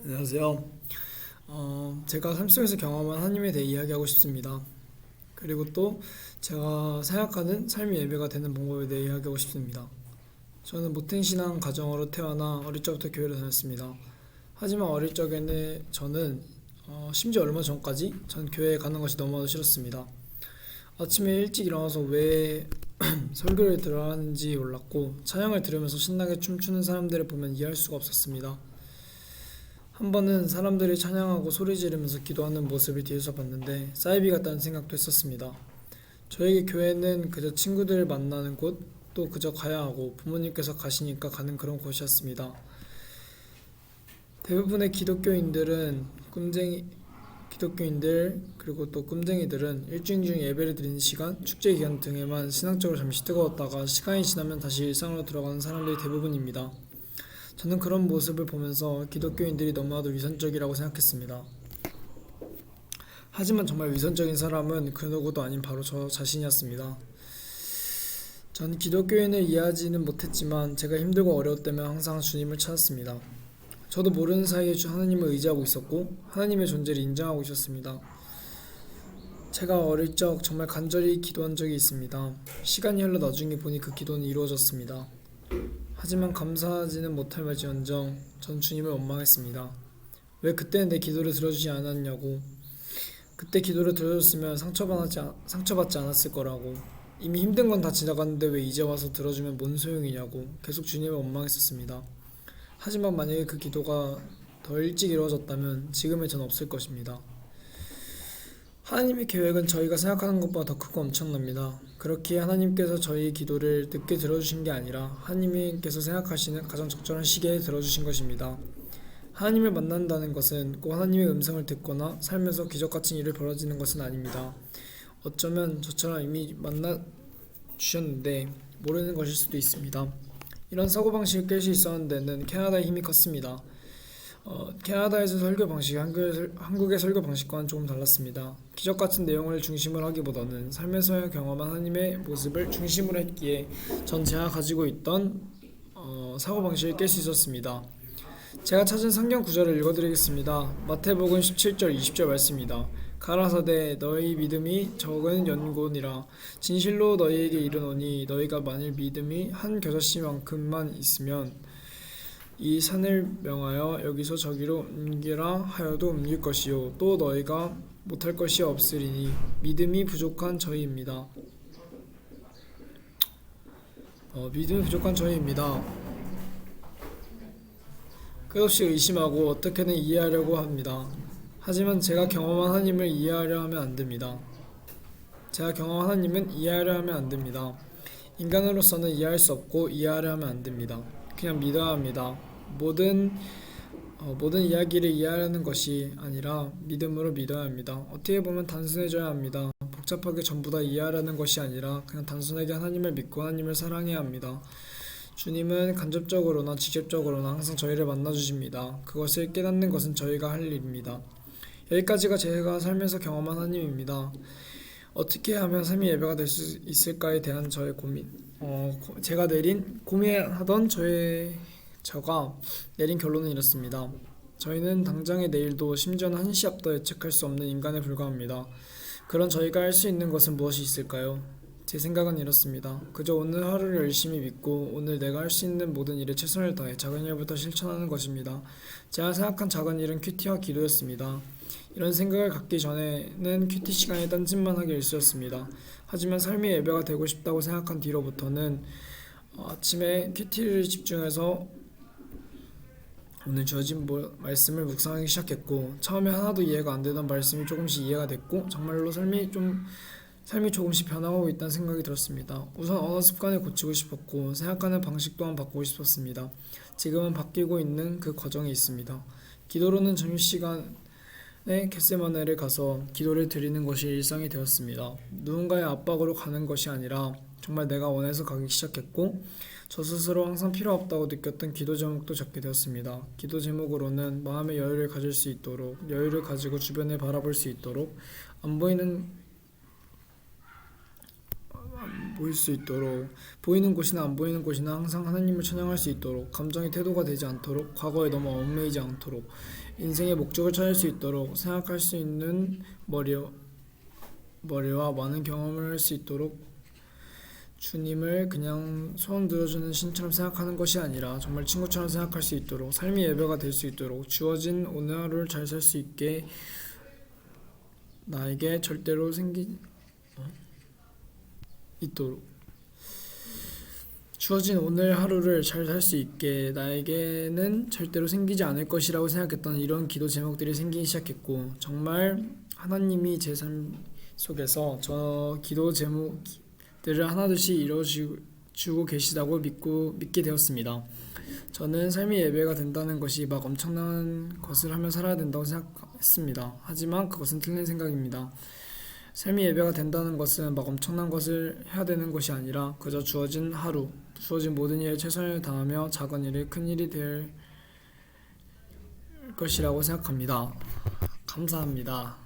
안녕하세요. 제가 삶 속에서 경험한 하나님에 대해 이야기하고 싶습니다. 그리고 또 제가 생각하는 삶이 예배가 되는 방법에 대해 이야기하고 싶습니다. 저는 모태신앙 가정으로 태어나 어릴 적부터 교회를 다녔습니다. 하지만 어릴 적에는 저는 심지어 얼마 전까지 전 교회에 가는 것이 너무나도 싫었습니다. 아침에 일찍 일어나서 왜 설교를 들어야 하는지 몰랐고 찬양을 들으면서 신나게 춤추는 사람들을 보면 이해할 수가 없었습니다. 한 번은 사람들이 찬양하고 소리 지르면서 기도하는 모습을 뒤에서 봤는데 사이비 같다는 생각도 했었습니다. 저에게 교회는 그저 친구들을 만나는 곳, 또 그저 가야 하고 부모님께서 가시니까 가는 그런 곳이었습니다. 대부분의 기독교인들 그리고 또 꿈쟁이들은 일주일 중 예배를 드리는 시간, 축제 기간 등에만 신앙적으로 잠시 뜨거웠다가 시간이 지나면 다시 일상으로 들어가는 사람들이 대부분입니다. 저는 그런 모습을 보면서 기독교인들이 너무나도 위선적이라고 생각했습니다. 하지만 정말 위선적인 사람은 그 누구도 아닌 바로 저 자신이었습니다. 전 기독교인을 이해하지는 못했지만 제가 힘들고 어려울 때면 항상 주님을 찾았습니다. 저도 모르는 사이에 하나님을 의지하고 있었고 하나님의 존재를 인정하고 있었습니다. 제가 어릴 적 정말 간절히 기도한 적이 있습니다. 시간이 흘러 나중에 보니 그 기도는 이루어졌습니다. 하지만 감사하지는 못할 말지언정 전 주님을 원망했습니다. 왜 그때는 내 기도를 들어주지 않았냐고, 그때 기도를 들어줬으면 상처받지 않았을 거라고, 이미 힘든 건 다 지나갔는데 왜 이제 와서 들어주면 뭔 소용이냐고 계속 주님을 원망했었습니다. 하지만 만약에 그 기도가 더 일찍 이루어졌다면 지금의 전 없을 것입니다. 하나님의 계획은 저희가 생각하는 것보다 더 크고 엄청납니다. 그렇기에 하나님께서 저희 기도를 늦게 들어주신 게 아니라 하나님께서 생각하시는 가장 적절한 시기에 들어주신 것입니다. 하나님을 만난다는 것은 꼭 하나님의 음성을 듣거나 삶에서 기적 같은 일이 벌어지는 것은 아닙니다. 어쩌면 저처럼 이미 만나 주셨는데 모르는 것일 수도 있습니다. 이런 사고방식을 깰 수 있었는 데는 캐나다의 힘이 컸습니다. 캐나다에서 설교 방식이 한국의 설교 방식과는 조금 달랐습니다. 기적 같은 내용을 중심으로 하기보다는 삶에서 경험한 하나님의 모습을 중심으로 했기에 전 제가 가지고 있던 사고방식을 깰 수 있었습니다. 제가 찾은 성경 구절을 읽어드리겠습니다. 마태복음 17절 20절 말씀입니다. 가라사대 너희 믿음이 적은 연고니라 진실로 너희에게 이르노니 너희가 만일 믿음이 한 겨자씨만큼만 있으면 이 산을 명하여 여기서 저기로 옮기라 하여도 옮길 것이요 또 너희가 못할 것이 없으리니 믿음이 부족한 저희입니다. 믿음이 부족한 저희입니다. 끝없이 의심하고 어떻게든 이해하려고 합니다. 하지만 제가 경험한 하나님을 이해하려 하면 안 됩니다. 제가 경험한 하나님은 이해하려 하면 안 됩니다. 인간으로서는 이해할 수 없고 이해하려 하면 안 됩니다. 그냥 믿어야 합니다. 모든 이야기를 이해하려는 것이 아니라 믿음으로 믿어야 합니다. 어떻게 보면 단순해져야 합니다. 복잡하게 전부 다 이해하려는 것이 아니라 그냥 단순하게 하나님을 믿고 하나님을 사랑해야 합니다. 주님은 간접적으로나 직접적으로나 항상 저희를 만나주십니다. 그것을 깨닫는 것은 저희가 할 일입니다. 여기까지가 제가 삶에서 경험한 하나님입니다. 어떻게 하면 삶의 예배가 될 수 있을까에 대한 저의 고민, 제가 고민하던 저가 내린 결론은 이렇습니다. 저희는 당장의 내일도 심지어는 한시 앞도 예측할 수 없는 인간에 불과합니다. 그런 저희가 할 수 있는 것은 무엇이 있을까요? 제 생각은 이렇습니다. 그저 오늘 하루를 열심히 믿고 오늘 내가 할 수 있는 모든 일에 최선을 다해 작은 일부터 실천하는 것입니다. 제가 생각한 작은 일은 큐티와 기도였습니다. 이런 생각을 갖기 전에는 큐티 시간에 딴짓만 하기 일쑤였습니다. 하지만 삶의 예배가 되고 싶다고 생각한 뒤로부터는 아침에 큐티를 집중해서 오늘 주어진 말씀을 묵상하기 시작했고 처음에 하나도 이해가 안 되던 말씀이 조금씩 이해가 됐고 정말로 삶이 조금씩 변화하고 있다는 생각이 들었습니다. 우선 언어 습관을 고치고 싶었고 생각하는 방식 또한 바꾸고 싶었습니다. 지금은 바뀌고 있는 그 과정에 있습니다. 기도로는 점심시간에 겟세마네를 가서 기도를 드리는 것이 일상이 되었습니다. 누군가의 압박으로 가는 것이 아니라 정말 내가 원해서 가기 시작했고 저 스스로 항상 필요 없다고 느꼈던 기도 제목도 적게 되었습니다. 기도 제목으로는 마음의 여유를 가질 수 있도록, 여유를 가지고 주변을 바라볼 수 있도록, 안 보이는 보일 수 있도록, 보이는 곳이나 안 보이는 곳이나 항상 하나님을 찬양할 수 있도록, 감정의 태도가 되지 않도록, 과거에 너무 얽매이지 않도록, 인생의 목적을 찾을 수 있도록, 생각할 수 있는 머리와 많은 경험을 할 수 있도록, 주님을 그냥 소원 들어주는 신처럼 생각하는 것이 아니라 정말 친구처럼 생각할 수 있도록, 삶의 예배가 될 수 있도록, 주어진 오늘 하루를 잘 살 수 있게 나에게 절대로 있도록, 주어진 오늘 하루를 잘 살 수 있게 나에게는 절대로 생기지 않을 것이라고 생각했던 이런 기도 제목들이 생기기 시작했고, 정말 하나님이 제 삶 속에서 저 기도 제목들을 하나둘씩 이루어주고 계시다고 믿게 되었습니다. 저는 삶의 예배가 된다는 것이 막 엄청난 것을 하며 살아야 된다고 생각했습니다. 하지만 그것은 틀린 생각입니다. 삶의 예배가 된다는 것은 막 엄청난 것을 해야 되는 것이 아니라 그저 주어진 하루, 주어진 모든 일에 최선을 다하며 작은 일이 큰 일이 될 것이라고 생각합니다. 감사합니다.